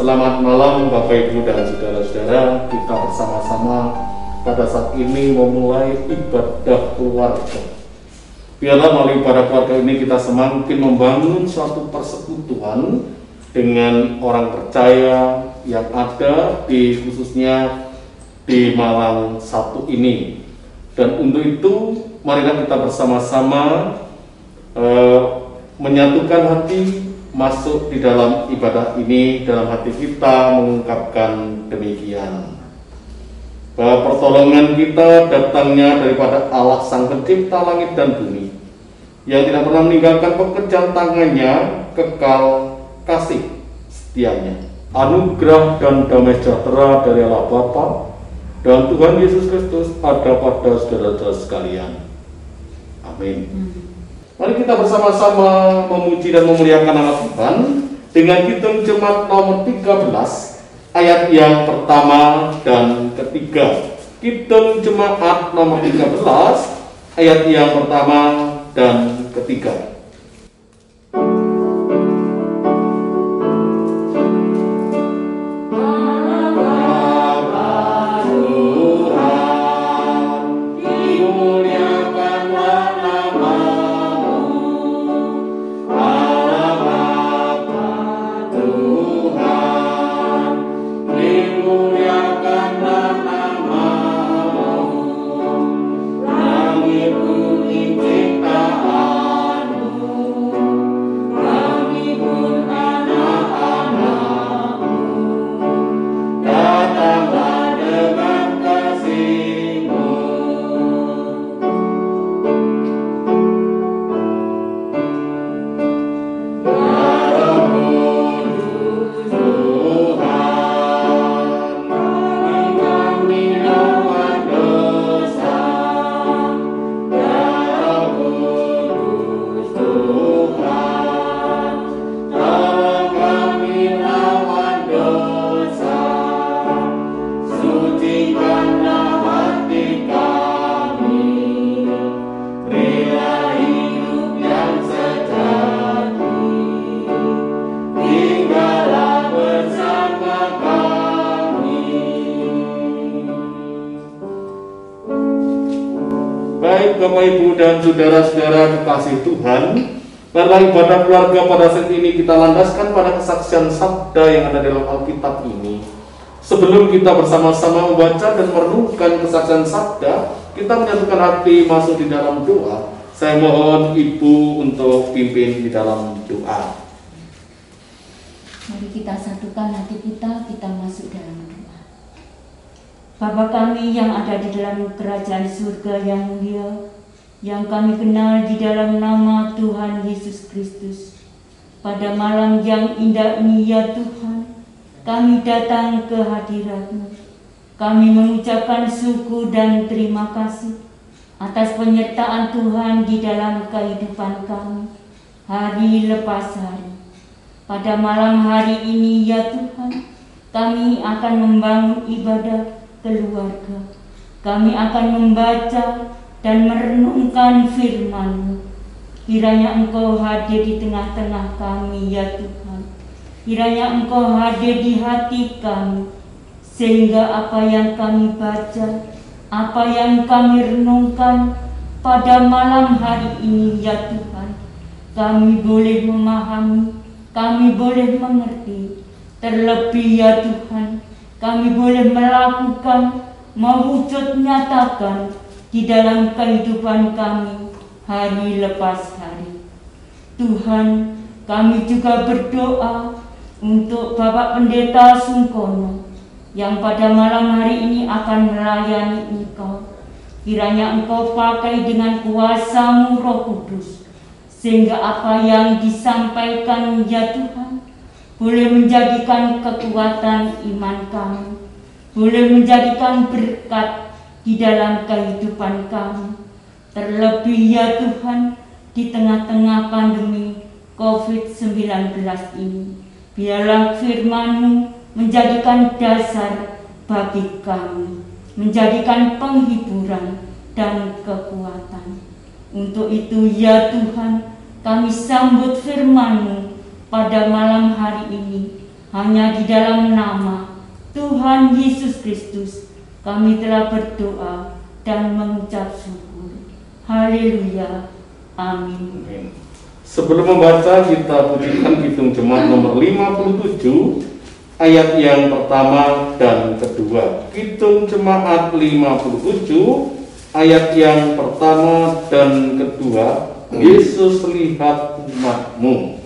Selamat malam Bapak Ibu dan saudara-saudara. Kita bersama-sama pada saat ini memulai ibadah keluarga. Biarlah melalui ibadah keluarga ini kita semakin membangun suatu persekutuan dengan orang percaya yang ada di khususnya di Malang 1 ini. Dan untuk itu marilah kita bersama-sama menyatukan hati, masuk di dalam ibadah ini, dalam hati kita mengungkapkan demikian, bahwa pertolongan kita datangnya daripada Allah Sang Pencipta langit dan bumi, yang tidak pernah meninggalkan pekerjaan tangannya, kekal kasih setianya. Anugerah dan damai sejahtera dari Allah Bapa dan Tuhan Yesus Kristus ada pada saudara-saudara sekalian. Amin. Mari kita bersama-sama memuji dan memuliakan nama Tuhan dengan Kidung Jemaat nomor 13 ayat yang pertama dan ketiga. Kidung Jemaat nomor 13 ayat yang pertama dan ketiga. Baik Bapak Ibu dan saudara-saudara kekasih Tuhan, marilah ibadah keluarga pada saat ini kita landaskan pada kesaksian sabda yang ada dalam Alkitab ini. Sebelum kita bersama-sama membaca dan merenungkan kesaksian sabda, kita menyatukan hati masuk di dalam doa. Saya mohon Ibu untuk pimpin di dalam doa. Mari kita satukan hati kita masuk dalam doa. Bapa kami yang ada di dalam kerajaan surga yang mulia, yang kami kenal di dalam nama Tuhan Yesus Kristus. Pada malam yang indah ini ya Tuhan, kami datang ke hadirat-Mu. Kami mengucapkan syukur dan terima kasih atas penyertaan Tuhan di dalam kehidupan kami, hari lepas hari. Pada malam hari ini ya Tuhan, kami akan membangun ibadah keluarga. Kami akan membaca dan merenungkan firman-Mu. Kiranya Engkau hadir di tengah-tengah kami ya Tuhan. Kiranya Engkau hadir di hati kami, sehingga apa yang kami baca, apa yang kami renungkan pada malam hari ini ya Tuhan, kami boleh memahami, kami boleh mengerti. Terlebih ya Tuhan, kami boleh melakukan, mewujud nyatakan di dalam kehidupan kami hari lepas hari. Tuhan, kami juga berdoa untuk Bapak Pendeta Sungkono yang pada malam hari ini akan melayani Engkau. Kiranya Engkau pakai dengan kuasa-Mu Roh Kudus, sehingga apa yang disampaikan ya Tuhan boleh menjadikan kekuatan iman kami, boleh menjadikan berkat di dalam kehidupan kami. Terlebih ya Tuhan, di tengah-tengah pandemi COVID-19 ini, biarlah firman-Mu menjadikan dasar bagi kami, menjadikan penghiburan dan kekuatan. Untuk itu ya Tuhan, kami sambut firman-Mu pada malam hari ini, Hanya di dalam nama Tuhan Yesus Kristus kami telah berdoa dan mengucap syukur. Haleluya. Amin. Sebelum membaca, kita pujikan Kidung Jemaat nomor 57 ayat yang pertama dan kedua. Kidung Jemaat 57 ayat yang pertama dan kedua. Yesus lihat umatmu.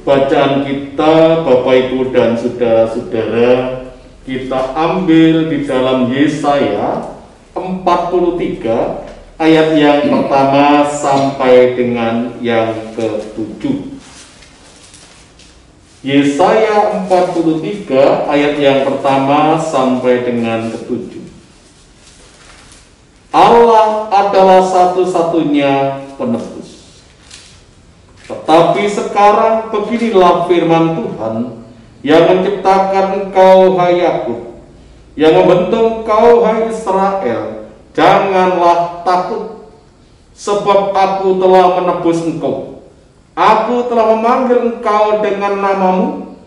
Bacaan kita, Bapak Ibu dan saudara-saudara, kita ambil di dalam Yesaya 43 ayat yang pertama sampai dengan yang ke-7. Yesaya 43 ayat yang pertama sampai dengan ke-7. Allah adalah satu-satunya penebus. Tetapi sekarang beginilah firman Tuhan yang menciptakan engkau, hai Yakub, yang membentuk engkau, hai Israel. Janganlah takut, sebab aku telah menebus engkau. Aku telah memanggil engkau dengan namamu.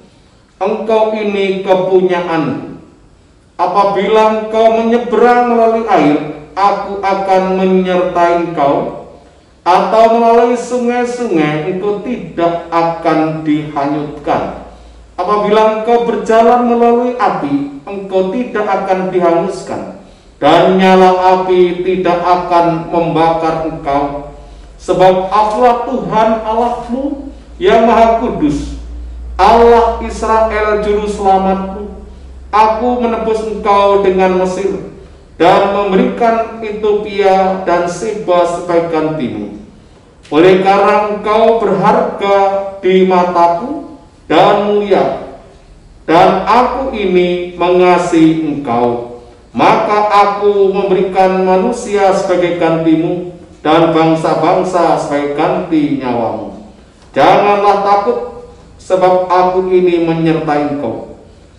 Engkau ini kepunyaanku. Apabila engkau menyeberang melalui air, aku akan menyertai engkau. Atau melalui sungai-sungai, engkau tidak akan dihanyutkan. Apabila engkau berjalan melalui api, engkau tidak akan dihanguskan, dan nyala api tidak akan membakar engkau. Sebab akulah Tuhan Allahmu yang Maha Kudus, Allah Israel Juru Selamatmu. Aku menebus engkau dengan Mesir, dan memberikan Ethiopia dan Seba sebagai gantimu. Oleh karena engkau berharga di mataku dan mulia, dan aku ini mengasihi engkau, maka aku memberikan manusia sebagai gantimu, dan bangsa-bangsa sebagai ganti nyawamu. Janganlah takut, sebab aku ini menyertai engkau.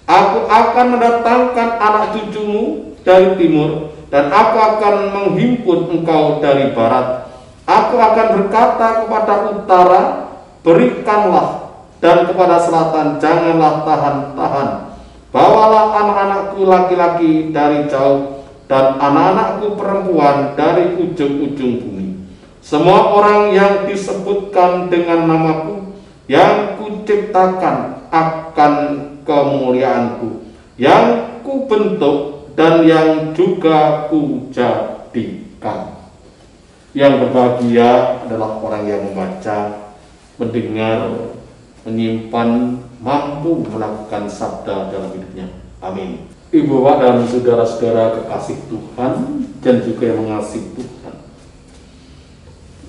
Aku akan mendatangkan anak cucumu dari timur, dan aku akan menghimpun engkau dari barat. Aku akan berkata kepada utara, berikanlah, dan kepada selatan, janganlah tahan-tahan. Bawalah anak-anakku laki-laki dari jauh, dan anak-anakku perempuan dari ujung-ujung bumi. Semua orang yang disebutkan dengan namaku, yang kuciptakan akan kemuliaanku, yang kubentuk dan yang juga kujadikan. Yang berbahagia adalah orang yang membaca, mendengar, menyimpan, mampu melakukan sabda dalam hidupnya. Amin. Ibu bapak dan saudara-saudara kekasih Tuhan dan juga yang mengasihi Tuhan,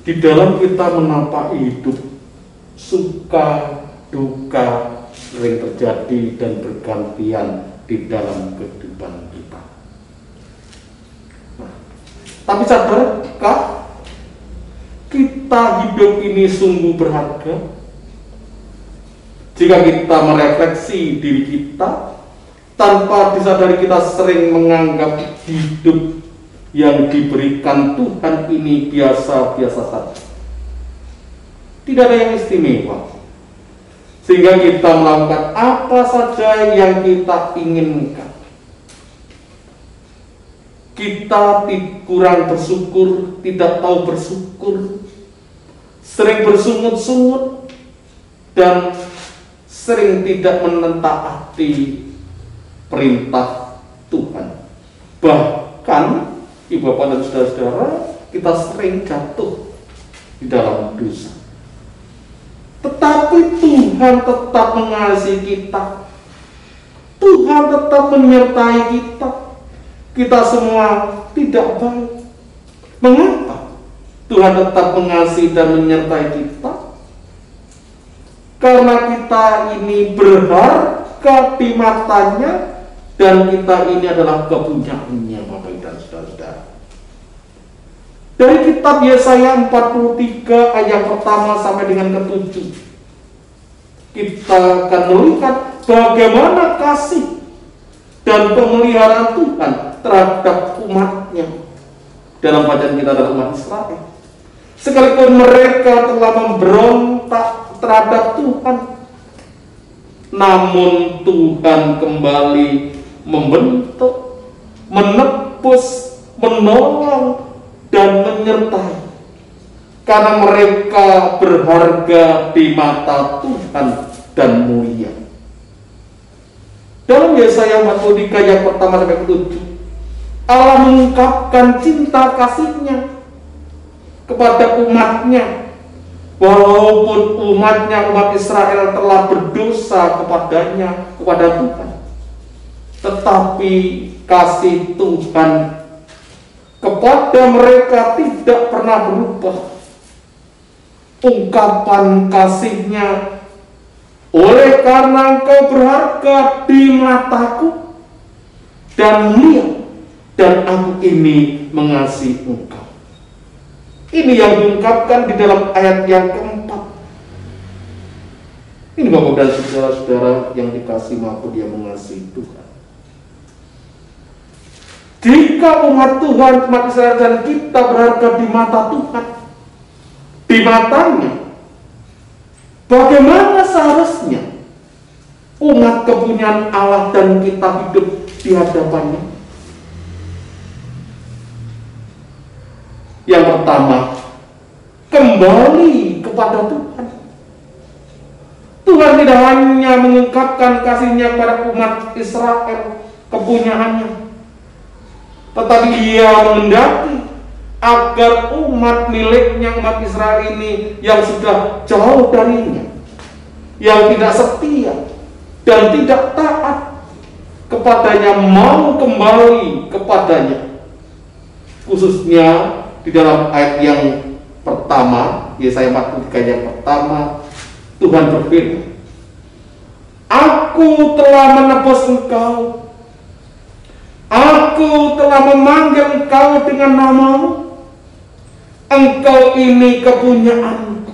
di dalam kita menapaki hidup, suka duka sering terjadi dan bergantian di dalam kehidupan kita. Nah, tapi sadarkah kita hidup ini sungguh berharga? Jika kita merefleksi diri kita, tanpa disadari kita sering menganggap hidup yang diberikan Tuhan ini biasa-biasa saja. Tidak ada yang istimewa. Sehingga kita melakukan apa saja yang kita inginkan. Kita kurang bersyukur, tidak tahu bersyukur, sering bersungut-sungut, dan sering tidak menentaati perintah Tuhan. Bahkan ibu bapak dan saudara-saudara, kita sering jatuh di dalam dosa. Tetapi Tuhan tetap mengasihi kita. Tuhan tetap menyertai kita. Kita semua tidak baik. Mengapa Tuhan tetap mengasihi dan menyertai kita? Karena kita ini berharga di matanya, dan kita ini adalah kepunyaannya, Bapak dan saudara-saudara. Dari kitab Yesaya 43 ayat pertama sampai dengan ke-7, kita akan melihat bagaimana kasih dan pemeliharaan Tuhan terhadap umatnya. Dalam bacaan kita adalah umat Israel. Sekalipun mereka telah memberontak terhadap Tuhan, namun Tuhan kembali membentuk, menebus, menolong, dan menyertai, karena mereka berharga di mata Tuhan dan mulia. Dalam Yesaya 43 ayat pertama sampai ke-7, Allah mengungkapkan cinta kasih-Nya kepada umatnya, walaupun umatnya, umat Israel telah berdosa kepadanya, kepada Tuhan, tetapi kasih Tuhan kepada mereka tidak pernah berubah. Ungkapan kasih-Nya, oleh karena engkau berharga di mataku dan mulia, dan aku ini mengasihi engkau. Ini yang diungkapkan di dalam ayat yang keempat. Ini Bapak dan saudara-saudara yang dikasihi maha Dia mengasihi Tuhan. Jika umat Tuhan, umat Israel dan kita berharga di mata Tuhan, di matanya, bagaimana seharusnya umat kepunyaan Allah dan kita hidup di hadapannya? Yang pertama, kembali kepada Tuhan. Tuhan tidak hanya mengungkapkan kasih-Nya kepada umat Israel, kepunyaannya, tetapi Ia menghendaki agar umat miliknya, umat Israel ini yang sudah jauh darinya, yang tidak setia dan tidak taat kepadanya, mau kembali kepadanya. Khususnya di dalam ayat yang pertama, Yesaya 43 yang pertama, Tuhan berfirman, Aku telah menebus engkau, Aku telah memanggil engkau dengan namamu, engkau ini kepunyaanku.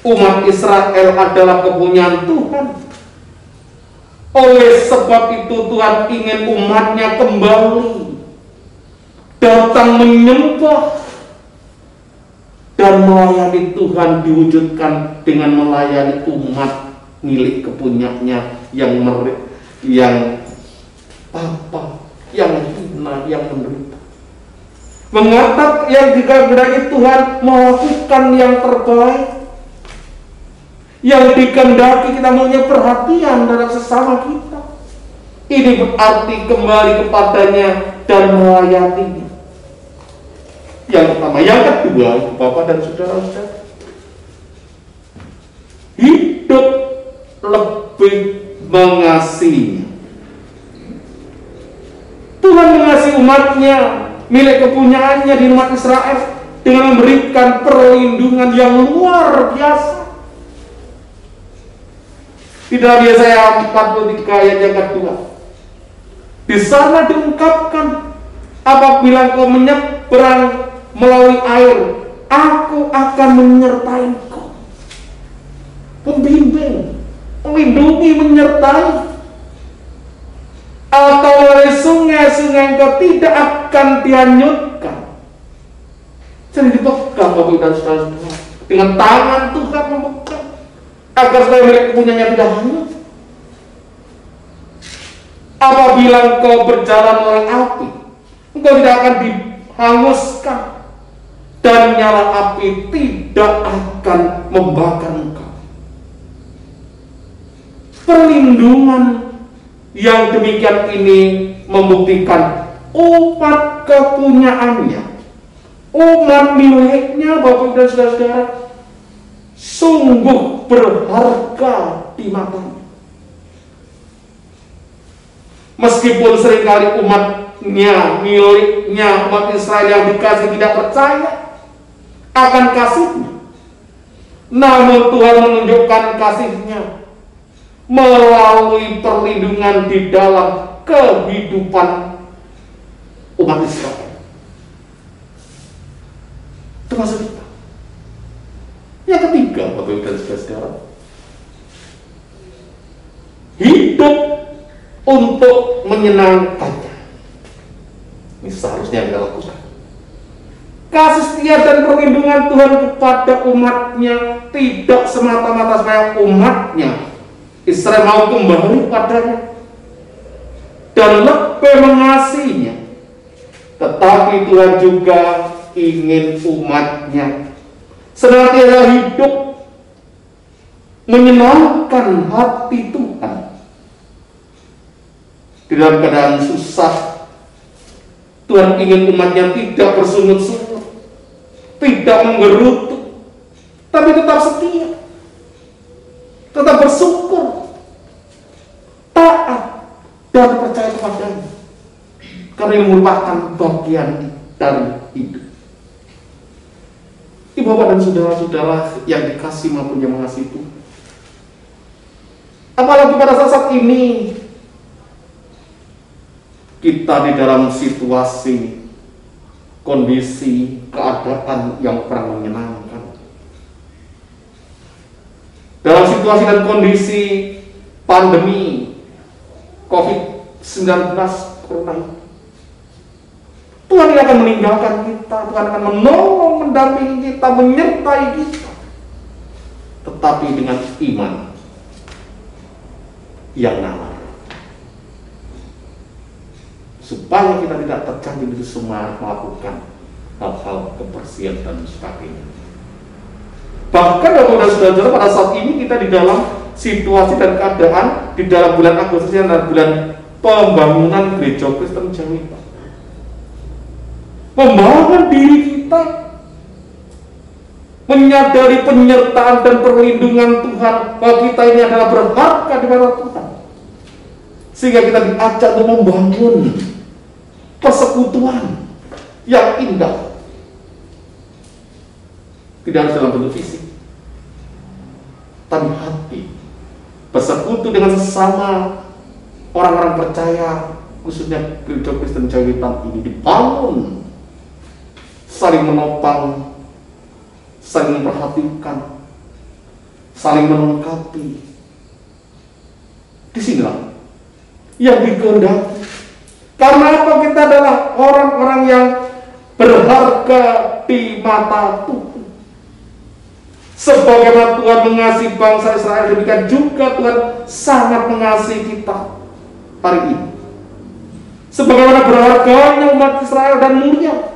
Umat Israel adalah kepunyaan Tuhan. Oleh sebab itu Tuhan ingin umatnya kembali, datang menyembah dan melayani Tuhan, diwujudkan dengan melayani umat milik kepunyaannya yang Papa, yang menderita. Mengatakan yang dikehendaki Tuhan melakukan yang terbaik. Yang dikehendaki kita punya perhatian terhadap sesama kita. Ini berarti kembali kepadanya dan melayaninya. Yang pertama, yang kedua, Ibu Bapak dan saudara-saudara, hidup lebih mengasihi. Tuhan mengasihi umatnya, milik kepunyaannya di umat Israel, dengan memberikan perlindungan yang luar biasa. Di dalam Yesaya 43 ayat yang kedua, di sana diungkapkan, apabila kau menyeberang melalui air, aku akan menyertai engkau. Pembimbing, melindungi, menyertai. Atau melalui sungai-sungai engkau tidak akan dihanyutkan. Jadi dipegang Bapak dan Saudara, dengan tangan Tuhan memegang, agar supaya milik kepunyaannya tidak hanyut. Apabila engkau berjalan melalui api, engkau tidak akan dihanguskan, dan nyala api tidak akan membakar engkau. Perlindungan yang demikian ini membuktikan umat kepunyaannya, umat miliknya, Bapak dan Saudara, sungguh berharga di matanya. Meskipun seringkali umatnya, miliknya, umat Israel yang dikasih tidak percaya akan kasihnya, namun Tuhan menunjukkan kasihnya melalui perlindungan di dalam kehidupan umat Israel, termasuk kita. Yang ketiga, Bapak dan Saudara, hidup untuk menyenangkannya. Ini seharusnya kita lakukan. Kasih setia dan perlindungan Tuhan kepada umatnya tidak semata-mata supaya umatnya Israel mau kembali padanya dan lebih mengasihinya, tetapi Tuhan juga ingin umatnya senantiasa hidup menyenangkan hati Tuhan. Di dalam keadaan susah, Tuhan ingin umatnya tidak bersungut-sungut, tidak menggerutu, tapi tetap setia, tetap bersyukur, taat, dan percaya kepadanya, karena ini merupakan bagian dari hidup. Ibu Bapak dan saudara-saudara yang dikasih maupun yang mengasihi Tuhan, apalagi pada saat ini kita di dalam situasi, kondisi, keadaan yang kurang menyenangkan. Dalam situasi dan kondisi pandemi COVID-19 corona ini, Tuhan tidak akan meninggalkan kita, Tuhan akan menolong, mendampingi kita, menyertai kita, tetapi dengan iman yang nalar, supaya kita tidak terjangkit itu semua melakukan hal-hal kebersihan dan sebagainya. Bahkan Bapak dan Saudara, pada saat ini kita di dalam situasi dan keadaan di dalam bulan Agustus yang adalah bulan pembangunan Gereja Kristen Jawitan, membangun diri kita, menyadari penyertaan dan perlindungan Tuhan bahwa kita ini adalah berharga di mata Tuhan, sehingga kita diajak untuk membangun persekutuan yang indah, tidak harus dalam bentuk fisik, tapi hati, bersekutu dengan sesama orang-orang percaya, khususnya Gereja Kristen Jawitan ini dibangun, saling menopang, saling memperhatikan, saling melengkapi. Disinilah yang dikehendaki. Karena apa? Kita adalah orang-orang yang berharga di mata Tuhan. Sebagaimana Tuhan mengasihi bangsa Israel, demikian juga Tuhan sangat mengasihi kita hari ini. Sebagaimana berharganya umat Israel dan mulia,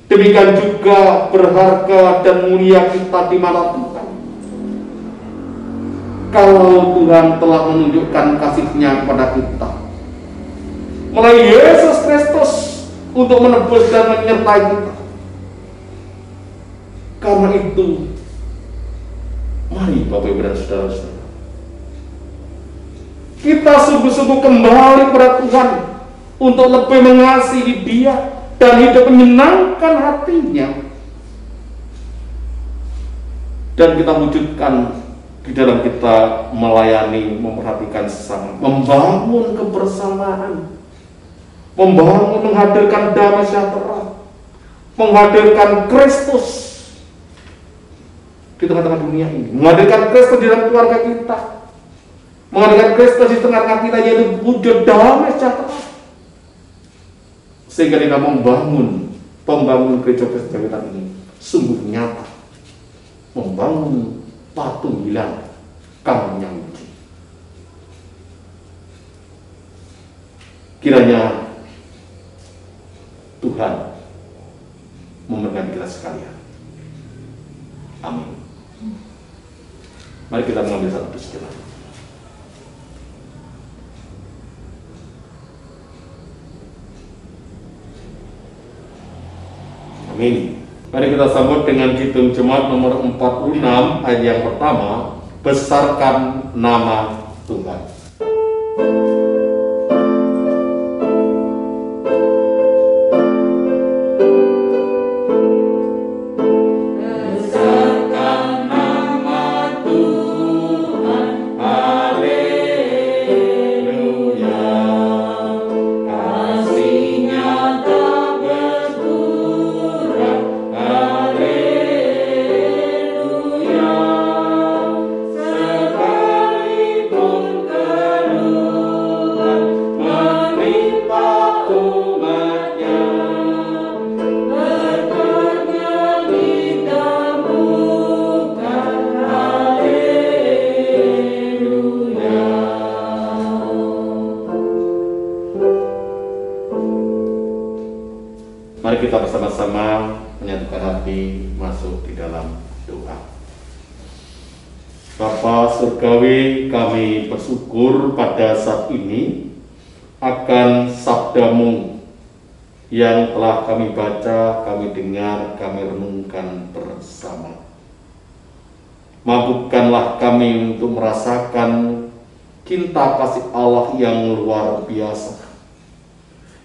demikian juga berharga dan mulia kita di mata Tuhan. Kalau Tuhan telah menunjukkan kasih-Nya kepada kita melalui Yesus Kristus untuk menebus dan menyertai kita. Karena itu, mari Bapak Ibu dan Saudara-saudara, kita sungguh-sungguh kembali kepada Tuhan untuk lebih mengasihi Dia dan hidup menyenangkan hati-Nya, dan kita wujudkan di dalam kita melayani, memperhatikan sesama, membangun kebersamaan, membangun, menghadirkan damai sejahtera, menghadirkan Kristus di tengah-tengah dunia ini, menghadirkan Kristus di dalam keluarga kita, menghadirkan Kristus di tengah-tengah kita, yaitu wujud damai sejahtera, sehingga kita membangun pembangunan gereja Kristen ini sungguh nyata, membangun patung hilang kami yang uji. Kiranya Tuhan memberkati kita sekalian. Amin. Mari kita mengambil satu sejenak. Amin. Mari kita sambut dengan Kidung Jemaat nomor 46 ayat yang pertama, besarkan nama Tuhan. Mari kita bersama-sama menyatukan hati masuk di dalam doa. Bapa Surgawi, kami bersyukur pada saat ini akan sabda-Mu yang telah kami baca, kami dengar, kami renungkan bersama. Mampukanlah kami untuk merasakan cinta kasih Allah yang luar biasa,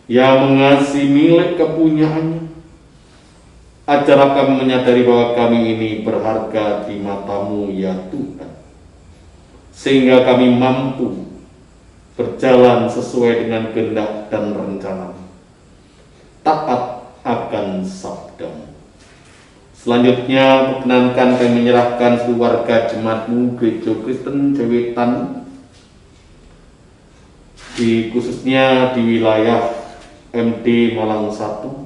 yang mengasihi milik kepunyaannya. Ajarlah kami menyadari bahwa kami ini berharga di mata-Mu ya Tuhan, sehingga kami mampu berjalan sesuai dengan kehendak dan rencana, taat akan sabda-Mu. Selanjutnya, perkenankan kami menyerahkan keluarga jemaat-Mu Gereja Kristen Jewetan, khususnya di wilayah MD Malang 1.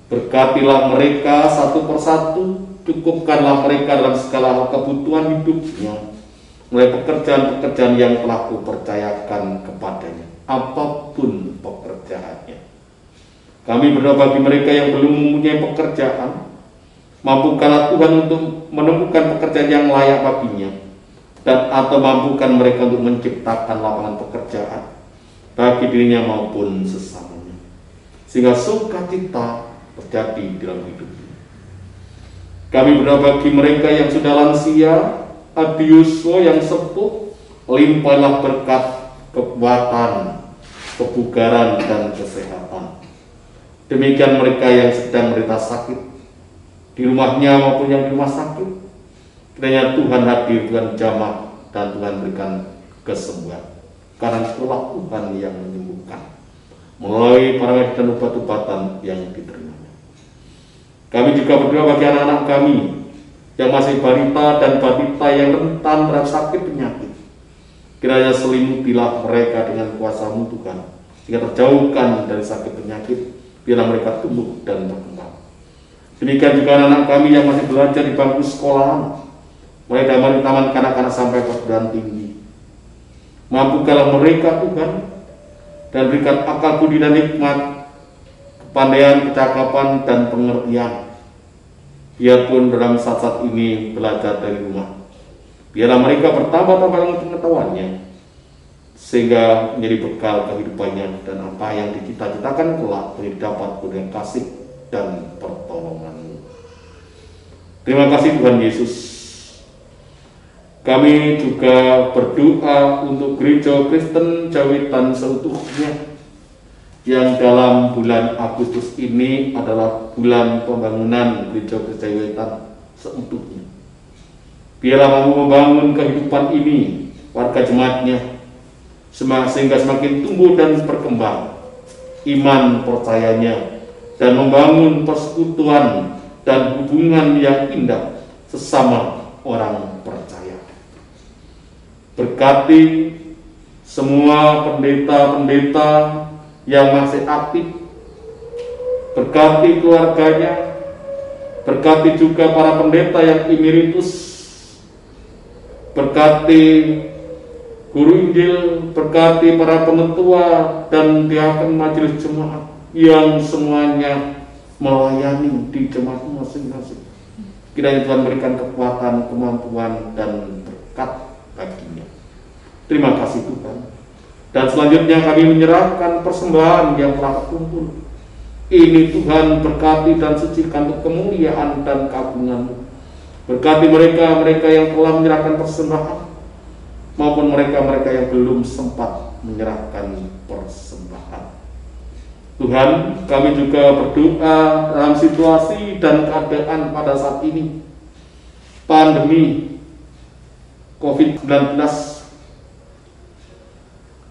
Berkatilah mereka satu persatu, cukupkanlah mereka dalam segala kebutuhan hidupnya, mulai pekerjaan-pekerjaan yang telah Kupercayakan kepadanya, apapun pekerjaannya. Kami berdoa bagi mereka yang belum mempunyai pekerjaan, mampukanlah Tuhan untuk menemukan pekerjaan yang layak baginya, dan atau mampukan mereka untuk menciptakan lapangan pekerjaan bagi dirinya maupun sesamanya, sehingga sukacita terjadi dalam hidupnya. Kami berdoa bagi mereka yang sudah lansia, adiuso yang sepuh, limpahlah berkat, kekuatan, kebugaran, dan kesehatan. Demikian mereka yang sedang menderita sakit, di rumahnya maupun yang di rumah sakit, kiranya Tuhan hadir, Tuhan jamah, dan Tuhan berikan kesembuhan. Karena itulah Tuhan yang menyembuhkan melalui para medis dan obat-obatan yang diterimanya. Kami juga berdoa bagi anak-anak kami yang masih balita dan balita yang rentan terhadap sakit penyakit. Kiranya selimutilah mereka dengan kuasa-Mu Tuhan, sehingga terjauhkan dari sakit penyakit, biarlah mereka tumbuh dan berkembang. Demikian juga anak-anak kami yang masih belajar di bangku sekolahan, mulai dari taman kanak-kanak sampai perguruan tinggi. Mampukanlah mereka Tuhan dan berikan akal budi dan hikmat, kepandaian, kecakapan, dan pengertian. Biarpun dalam saat-saat ini belajar dari rumah, biarlah mereka bertambah-tambah dengan pengetahuannya, sehingga menjadi bekal kehidupannya dan apa yang dicita-citakan kelak menjadi dapat dengan kasih dan pertolongan-Mu. Terima kasih Tuhan Yesus. Kami juga berdoa untuk Gereja Kristen Jawitan seutuhnya, yang dalam bulan Agustus ini adalah bulan pembangunan Gereja Jawitan seutuhnya. Biarlah mampu membangun kehidupan ini, warga jemaatnya, sehingga semakin tumbuh dan berkembang iman percayanya, dan membangun persekutuan dan hubungan yang indah sesama orang percaya. Berkati semua pendeta-pendeta yang masih aktif, berkati keluarganya, berkati juga para pendeta yang emeritus, berkati guru Injil, berkati para penetua dan diakon majelis jemaat yang semuanya melayani di jemaat masing-masing. Kiranya Tuhan berikan kekuatan, kemampuan, dan berkat baginya. Terima kasih Tuhan. Dan selanjutnya kami menyerahkan persembahan yang telah terkumpul. Ini Tuhan berkati dan sucikan untuk kemuliaan dan keagungan-Mu. Berkati mereka yang telah menyerahkan persembahan, maupun mereka yang belum sempat menyerahkan persembahan. Tuhan, kami juga berdoa dalam situasi dan keadaan pada saat ini, pandemi COVID-19.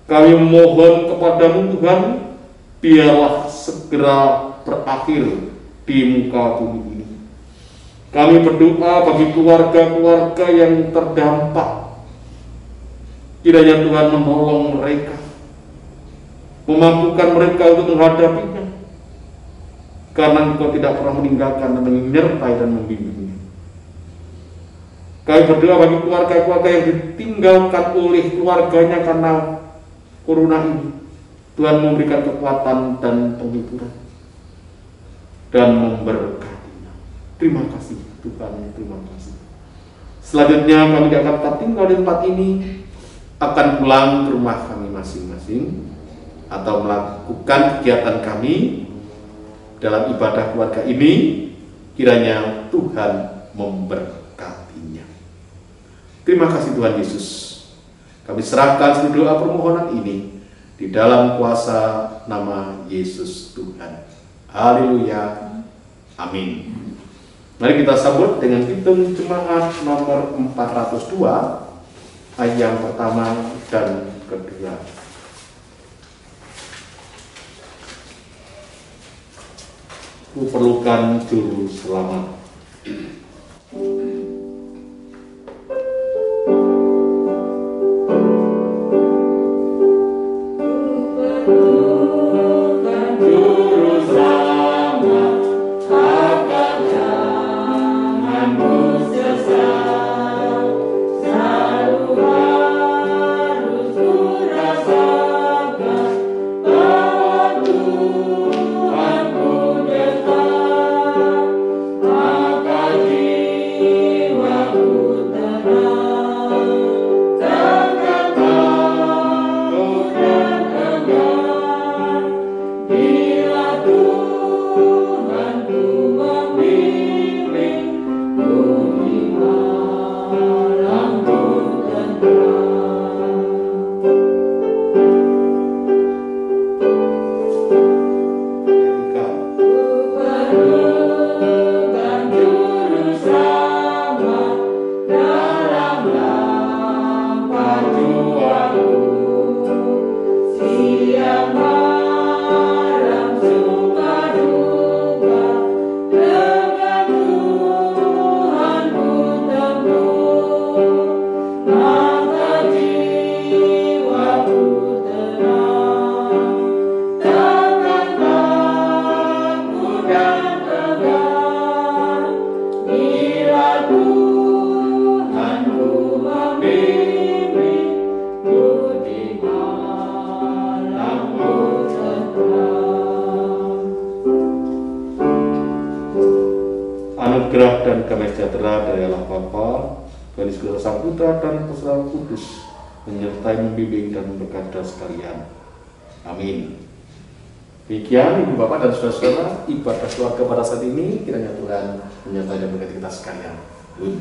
Kami memohon kepadamu Tuhan, biarlah segera berakhir di muka bumi ini. Kami berdoa bagi keluarga-keluarga yang terdampak. Kiranya Tuhan menolong mereka, memampukan mereka untuk menghadapinya, karena Engkau tidak pernah meninggalkan dan menyertai dan membimbingnya. Kami berdoa bagi keluarga-keluarga yang ditinggalkan oleh keluarganya karena corona ini. Tuhan memberikan kekuatan dan penghiburan dan memberkatinya. Terima kasih Tuhan, terima kasih. Selanjutnya kami akan tetap tinggal di tempat ini, akan pulang ke rumah kami masing-masing, atau melakukan kegiatan kami dalam ibadah keluarga ini. Kiranya Tuhan memberkatinya. Terima kasih Tuhan Yesus. Kami serahkan seluruh doa permohonan ini di dalam kuasa nama Yesus Tuhan. Haleluya. Amin. Mari kita sambut dengan hitung jemaat nomor 402, ayat yang pertama dan kedua. Ku perlukan juru selamat. Amen. anugerah dan damai sejahtera dari Allah Bapa, Tuhan Yesus Kristus Sang Putra dan Roh Kudus menyertai, membimbing dan memberkati sekalian. Amin. Demikian Ibu Bapak dan Saudara-saudara, ibadah keluarga pada saat ini kiranya Tuhan menyertai dan memberkati kita sekalian. Amin.